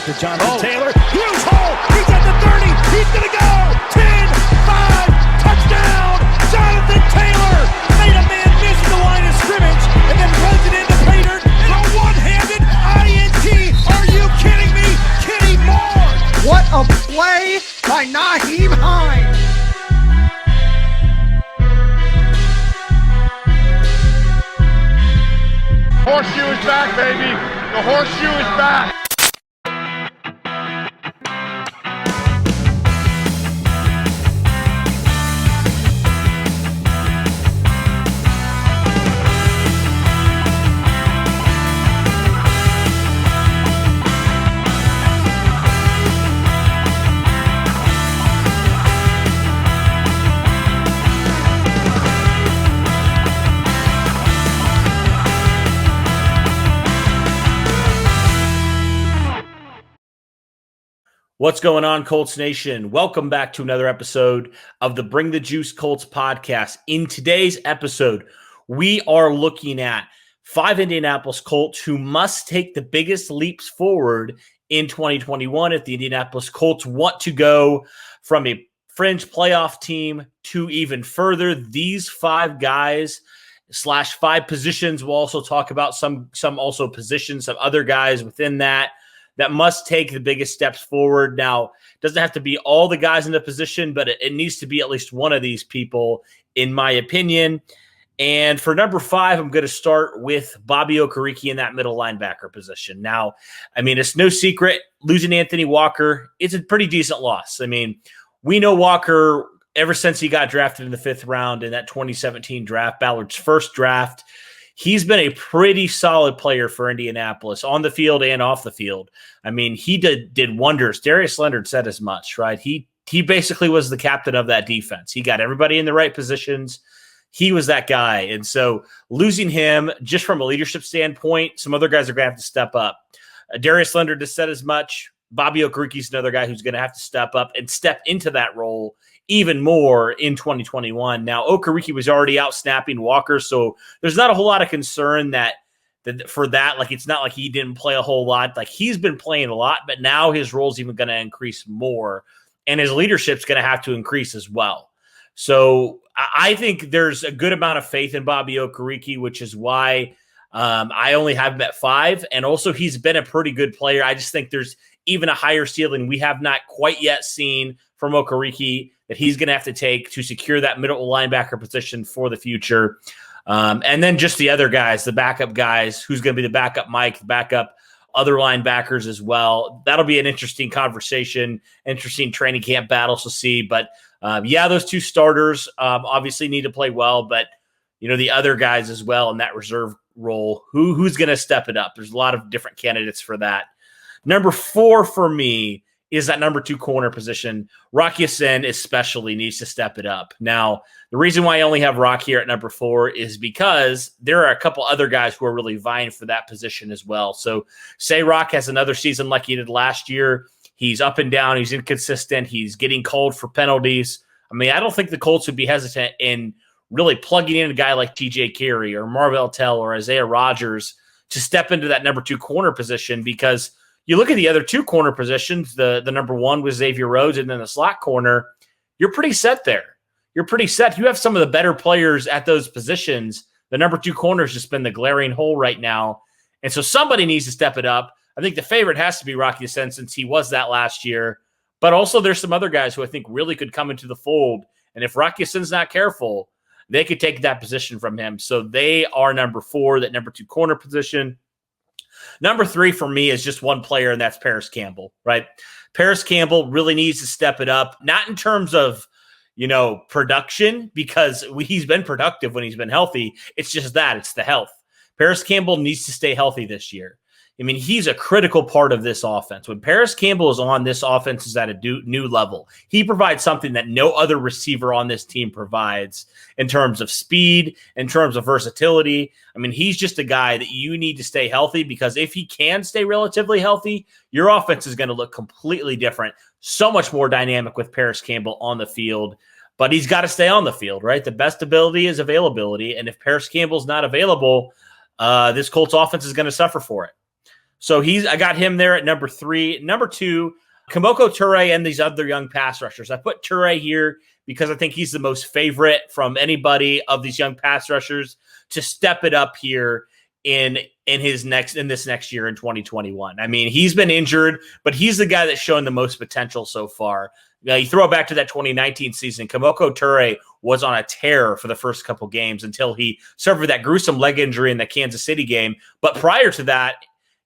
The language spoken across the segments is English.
to Jonathan Taylor. Huge hole. He's at the 30. He's going to go. 10, 5, touchdown. Jonathan Taylor made a man miss the line of scrimmage and then runs it into Pater for a one-handed INT. Are you kidding me? Kenny Moore. What a play by Nyheim Hines. Horseshoe is back, baby. The horseshoe is back. What's going on, Colts Nation? Welcome back to another episode of the Bring the Juice Colts podcast. In today's episode, we are looking at 5 Indianapolis Colts who must take the biggest leaps forward in 2021 if the Indianapolis Colts want to go from a fringe playoff team to even further. These 5 guys / 5 positions. We'll also talk about some also positions, some other guys within that must take the biggest steps forward. Now, it doesn't have to be all the guys in the position, but it needs to be at least one of these people, in my opinion. And for number 5, I'm going to start with Bobby Okereke in that middle linebacker position. Now, I mean, it's no secret, losing Anthony Walker, it's a pretty decent loss. I mean, we know Walker, ever since he got drafted in the 5th round in that 2017 draft, Ballard's first draft, he's been a pretty solid player for Indianapolis on the field and off the field. I mean, he did wonders. Darius Leonard said as much, right? He basically was the captain of that defense. He got everybody in the right positions. He was that guy. And so losing him, just from a leadership standpoint, some other guys are going to have to step up. Darius Leonard has said as much. Bobby Okereke is another guy who's going to have to step up and step into that role even more in 2021. Now, Okereke was already out snapping Walker, so there's not a whole lot of concern that for that. Like, it's not like he didn't play a whole lot. Like, he's been playing a lot, but now his role's even going to increase more, and his leadership's going to have to increase as well. So I think there's a good amount of faith in Bobby Okereke, which is why I only have him at 5. And also, he's been a pretty good player. I just think there's even a higher ceiling we have not quite yet seen from Okereke that he's going to have to take to secure that middle linebacker position for the future. And then just the other guys, the backup guys, who's going to be the backup Mike, the backup other linebackers as well. That'll be an interesting conversation, interesting training camp battles to see. But those 2 starters obviously need to play well, but the other guys as well in that reserve role, who's going to step it up? There's a lot of different candidates for that. Number 4 for me is that number 2 corner position. Rock Ya-Sin especially needs to step it up. Now, the reason why I only have Rock here at number 4 is because there are a couple other guys who are really vying for that position as well. So say Rock has another season like he did last year. He's up and down. He's inconsistent. He's getting called for penalties. I mean, I don't think the Colts would be hesitant in really plugging in a guy like TJ Carey or Marvell Tell or Isaiah Rodgers to step into that number 2 corner position, because you look at the other 2 corner positions, the number 1 was Xavier Rhodes, and then the slot corner, you're pretty set there. You're pretty set. You have some of the better players at those positions. The number 2 corner has just been the glaring hole right now. And so somebody needs to step it up. I think the favorite has to be Rock Ya-Sin, since he was that last year. But also there's some other guys who I think really could come into the fold. And if Rock Ya-Sin's not careful, they could take that position from him. So they are number 4, that number 2 corner position. Number 3 for me is just one player, and that's Paris Campbell, right? Paris Campbell really needs to step it up, not in terms of, production, because he's been productive when he's been healthy. It's just that, it's the health. Paris Campbell needs to stay healthy this year. I mean, he's a critical part of this offense. When Paris Campbell is on, this offense is at a new level. He provides something that no other receiver on this team provides in terms of speed, in terms of versatility. I mean, he's just a guy that you need to stay healthy, because if he can stay relatively healthy, your offense is going to look completely different, so much more dynamic with Paris Campbell on the field. But he's got to stay on the field, right? The best ability is availability. And if Paris Campbell's not available, this Colts offense is going to suffer for it. So I got him there at number 3. Number 2, Kemoko Turay and these other young pass rushers. I put Turay here because I think he's the most favorite from anybody of these young pass rushers to step it up here in this next year in 2021. I mean, he's been injured, but he's the guy that's shown the most potential so far. Now, you throw it back to that 2019 season, Kemoko Turay was on a tear for the first couple games until he suffered that gruesome leg injury in the Kansas City game. But prior to that,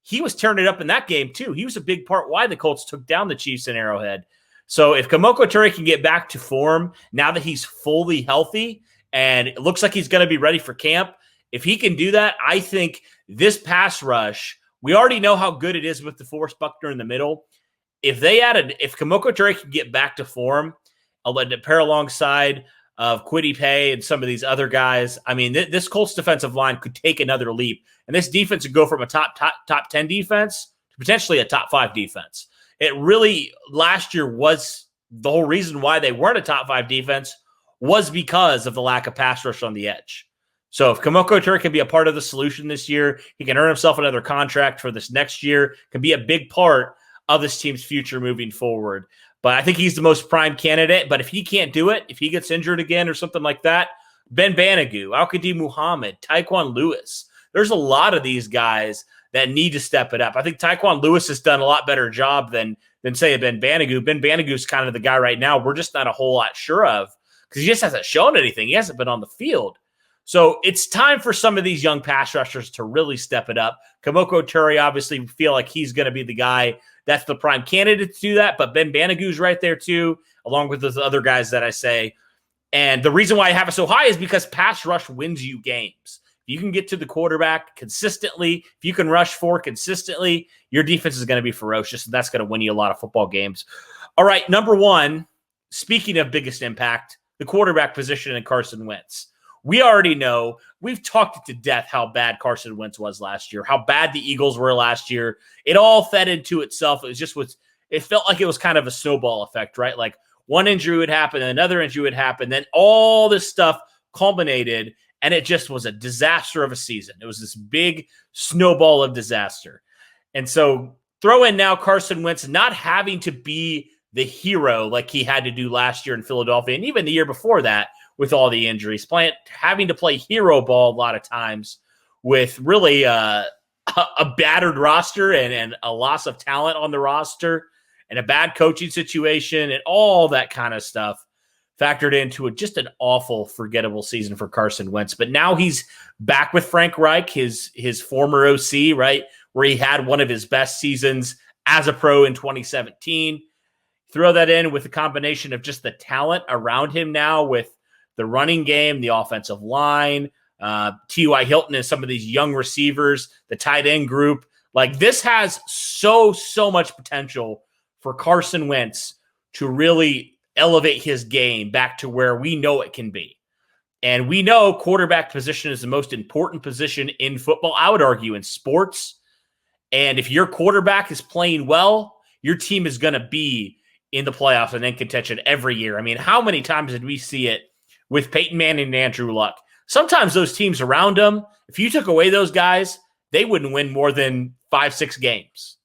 he was tearing it up in that game too. He was a big part why the Colts took down the Chiefs in Arrowhead. So if Kemoko Turay can get back to form now that he's fully healthy and it looks like he's going to be ready for camp, if he can do that, I think this pass rush, we already know how good it is with DeForest Buckner in the middle. If Kemoko Turay can get back to form, I'll let it pair alongside of Kwity Paye and some of these other guys. I mean, this Colts defensive line could take another leap, and this defense would go from a top 10 defense to potentially a top 5 defense. It really, last year was the whole reason why they weren't a top 5 defense was because of the lack of pass rush on the edge. So if Kemoko Turay can be a part of the solution this year, he can earn himself another contract for this next year, can be a big part of this team's future moving forward. But I think he's the most prime candidate. But if he can't do it, if he gets injured again or something like that, Ben Banogu, Al-Qadim Muhammad, Tyquan Lewis, there's a lot of these guys that need to step it up. I think Tyquan Lewis has done a lot better job than say Ben Banogu. Ben Banogu is kind of the guy right now we're just not a whole lot sure of because he just hasn't shown anything. He hasn't been on the field. So it's time for some of these young pass rushers to really step it up. Kemoko Turay, obviously, feel like he's going to be the guy that's the prime candidate to do that, but Ben Banogu's right there too, along with those other guys that I say. And the reason why I have it so high is because pass rush wins you games. If you can get to the quarterback consistently, if you can rush 4 consistently, your defense is going to be ferocious, and that's going to win you a lot of football games. All right, number 1, speaking of biggest impact, the quarterback position in Carson Wentz. We already know, we've talked it to death how bad Carson Wentz was last year, how bad the Eagles were last year. It all fed into itself. It felt like it was kind of a snowball effect, right? Like one injury would happen, and another injury would happen, then all this stuff culminated, and it just was a disaster of a season. It was this big snowball of disaster. And so throw in now Carson Wentz not having to be the hero like he had to do last year in Philadelphia, and even the year before that, with all the injuries, having to play hero ball a lot of times with really a battered roster and a loss of talent on the roster and a bad coaching situation and all that kind of stuff factored into just an awful, forgettable season for Carson Wentz. But now he's back with Frank Reich, his former OC, right, where he had one of his best seasons as a pro in 2017. Throw that in with a combination of just the talent around him now with the running game, the offensive line, T.Y. Hilton and some of these young receivers, the tight end group. Like this has so much potential for Carson Wentz to really elevate his game back to where we know it can be. And we know quarterback position is the most important position in football, I would argue, in sports. And if your quarterback is playing well, your team is going to be in the playoffs and in contention every year. I mean, how many times did we see it with Peyton Manning and Andrew Luck? Sometimes those teams around them, if you took away those guys, they wouldn't win more than 5-6 games.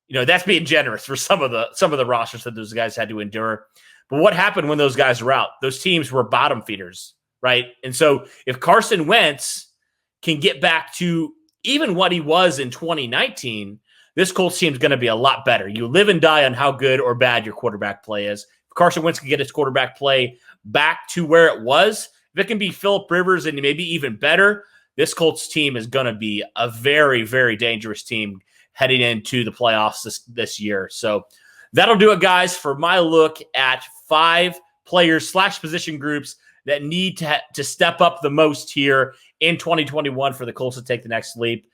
You know, that's being generous for some of the rosters that those guys had to endure. But what happened when those guys were out? Those teams were bottom feeders, right? And so if Carson Wentz can get back to even what he was in 2019, this Colts team is going to be a lot better. You live and die on how good or bad your quarterback play is. If Carson Wentz can get his quarterback play back to where it was, if it can be Phillip Rivers and maybe even better, this Colts team is going to be a very, very dangerous team heading into the playoffs this year. So that'll do it, guys, for my look at 5 players / position groups that need to step up the most here in 2021 for the Colts to take the next leap.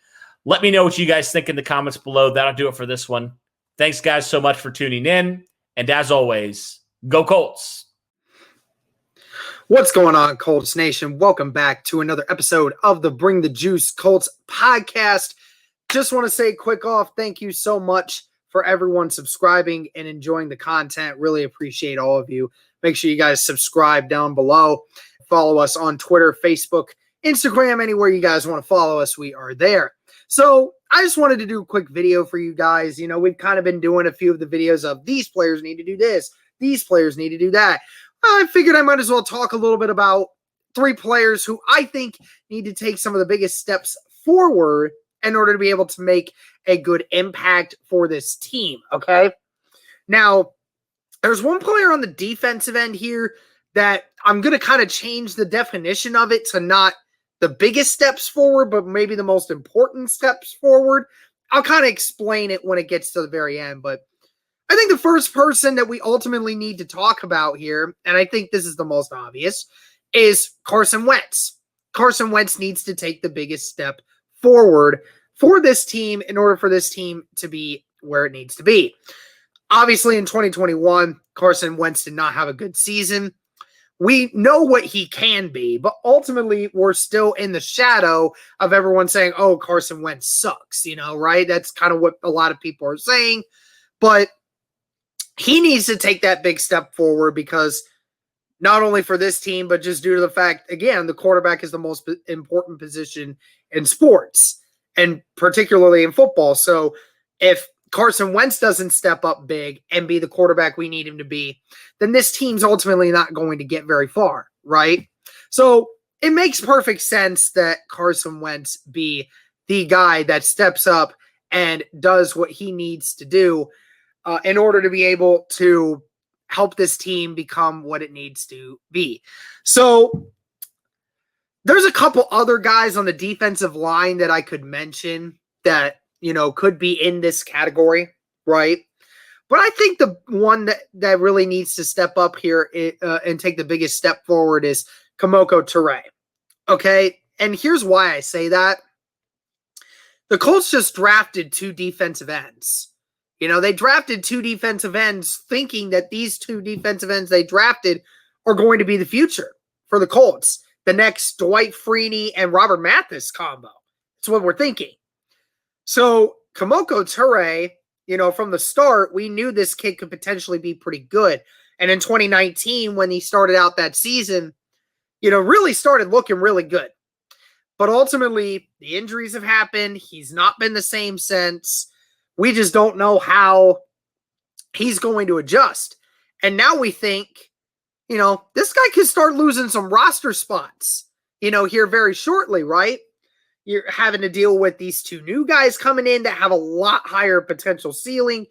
Let me know what you guys think in the comments below. That'll do it for this one. Thanks, guys, so much for tuning in. And as always, go Colts. What's going on, Colts Nation? Welcome back to another episode of the Bring the Juice Colts podcast. Just want to say quick off, thank you so much for everyone subscribing and enjoying the content. Really appreciate all of you. Make sure you guys subscribe down below. Follow us on Twitter, Facebook, Instagram, anywhere you guys want to follow us, we are there. So I just wanted to do a quick video for you guys. You know, we've kind of been doing a few of the videos of these players need to do this, these players need to do that. I figured I might as well talk a little bit about 3 players who I think need to take some of the biggest steps forward in order to be able to make a good impact for this team, okay? Now, there's one player on the defensive end here that I'm going to kind of change the definition of it to not the biggest steps forward, but maybe the most important steps forward. I'll kind of explain it when it gets to the very end, but I think the first person that we ultimately need to talk about here, and I think this is the most obvious, is Carson Wentz. Carson Wentz needs to take the biggest step forward for this team in order for this team to be where it needs to be. Obviously, in 2021, Carson Wentz did not have a good season. We know what he can be, but ultimately, we're still in the shadow of everyone saying, oh, Carson Wentz sucks, you know, right? That's kind of what a lot of people are saying. But he needs to take that big step forward because not only for this team, but just due to the fact, again, the quarterback is the most important position in sports, and particularly in football. So if Carson Wentz doesn't step up big and be the quarterback we need him to be, then this team's ultimately not going to get very far, right? So it makes perfect sense that Carson Wentz be the guy that steps up and does what he needs to do in order to be able to help this team become what it needs to be. So there's a couple other guys on the defensive line that I could mention that, you know, could be in this category, right? But I think the one that really needs to step up here and take the biggest step forward is Kemoko Turay, okay? And here's why I say that. The Colts just drafted 2 defensive ends. You know, they drafted 2 defensive ends thinking that these 2 defensive ends they drafted are going to be the future for the Colts. The next Dwight Freeney and Robert Mathis combo. That's what we're thinking. So Kemoko Turay, you know, from the start, we knew this kid could potentially be pretty good. And in 2019, when he started out that season, you know, really started looking really good. But ultimately, the injuries have happened. He's not been the same since. We just don't know how he's going to adjust. And now we think, you know, this guy could start losing some roster spots, you know, here very shortly, right? You're having to deal with these 2 new guys coming in that have a lot higher potential ceiling.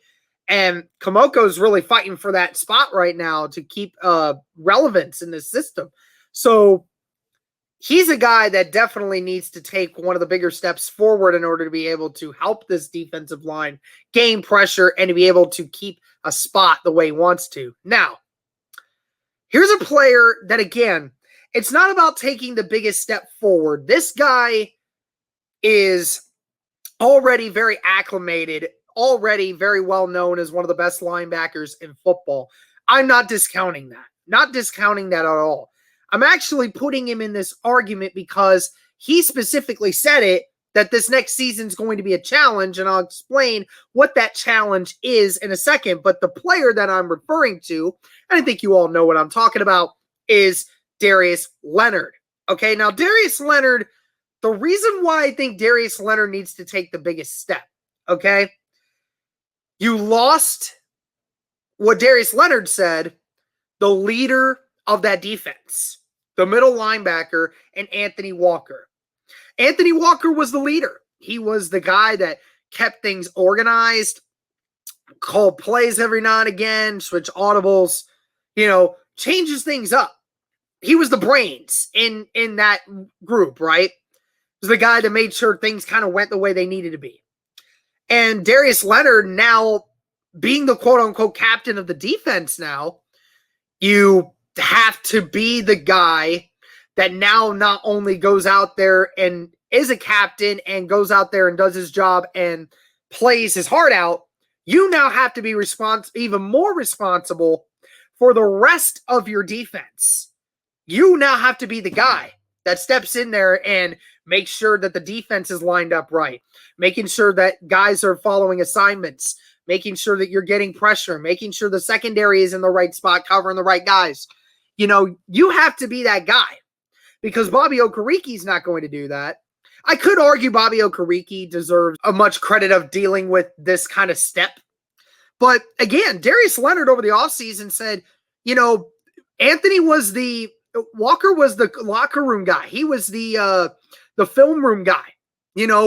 And Kemoko's really fighting for that spot right now to keep relevance in the system. So he's a guy that definitely needs to take one of the bigger steps forward in order to be able to help this defensive line gain pressure and to be able to keep a spot the way he wants to. Now, here's a player that, again, it's not about taking the biggest step forward. This guy is already very acclimated, already very well known as one of the best linebackers in football. I'm not discounting that. Not discounting that at all. I'm actually putting him in this argument because he specifically said it, that this next season is going to be a challenge, and I'll explain what that challenge is in a second. But the player that I'm referring to, and I think you all know what I'm talking about, is Darius Leonard. Okay, now Darius Leonard, the reason why I think Darius Leonard needs to take the biggest step, okay? You lost what Darius Leonard said, the leader of that defense, the middle linebacker, and Anthony Walker. Anthony Walker was the leader. He was the guy that kept things organized, called plays every now and again, switch audibles, you know, changes things up. He was the brains in that group, right? He was the guy that made sure things kind of went the way they needed to be. And Darius Leonard, now being the quote-unquote captain of the defense now, you have to be the guy that now not only goes out there and is a captain and goes out there and does his job and plays his heart out, you now have to be even more responsible for the rest of your defense. You now have to be the guy that steps in there and makes sure that the defense is lined up right, making sure that guys are following assignments, making sure that you're getting pressure, making sure the secondary is in the right spot, covering the right guys. You know, you have to be that guy because Bobby Okeriki's not going to do that. I could argue Bobby Okereke deserves a much credit of dealing with this kind of step. But again, Darius Leonard over the offseason said, Walker was the locker room guy. He was the film room guy,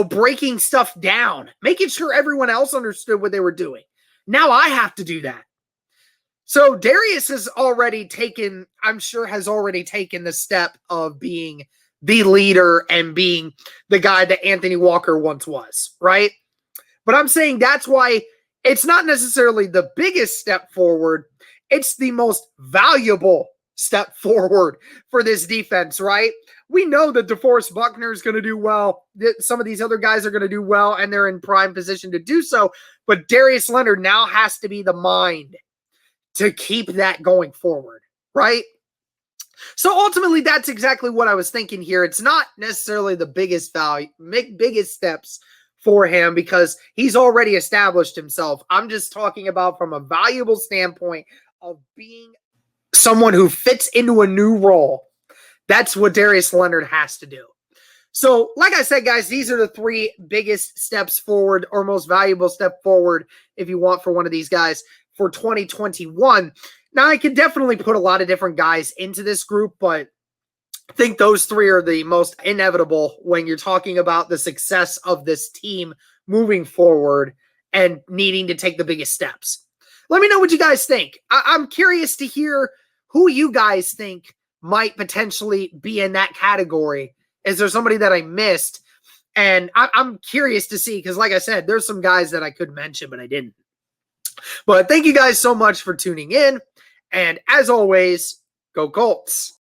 breaking stuff down, making sure everyone else understood what they were doing. Now I have to do that. So Darius has already taken the step of being the leader and being the guy that Anthony Walker once was, right? But I'm saying that's why it's not necessarily the biggest step forward. It's the most valuable step forward for this defense, right? We know that DeForest Buckner is going to do well. That some of these other guys are going to do well, and they're in prime position to do so. But Darius Leonard now has to be the mind to keep that going forward, right? So ultimately, that's exactly what I was thinking here. It's not necessarily the biggest steps for him because he's already established himself. I'm just talking about from a valuable standpoint of being someone who fits into a new role. That's what Darius Leonard has to do. So, like I said, guys, these are the 3 biggest steps forward or most valuable step forward, if you want, for one of these guys for 2021. Now, I could definitely put a lot of different guys into this group, but I think those 3 are the most inevitable when you're talking about the success of this team moving forward and needing to take the biggest steps. Let me know what you guys think. I'm curious to hear who you guys think might potentially be in that category. Is there somebody that I missed? And I'm curious to see, because like I said, there's some guys that I could mention, but I didn't. But thank you guys so much for tuning in. And as always, go Colts.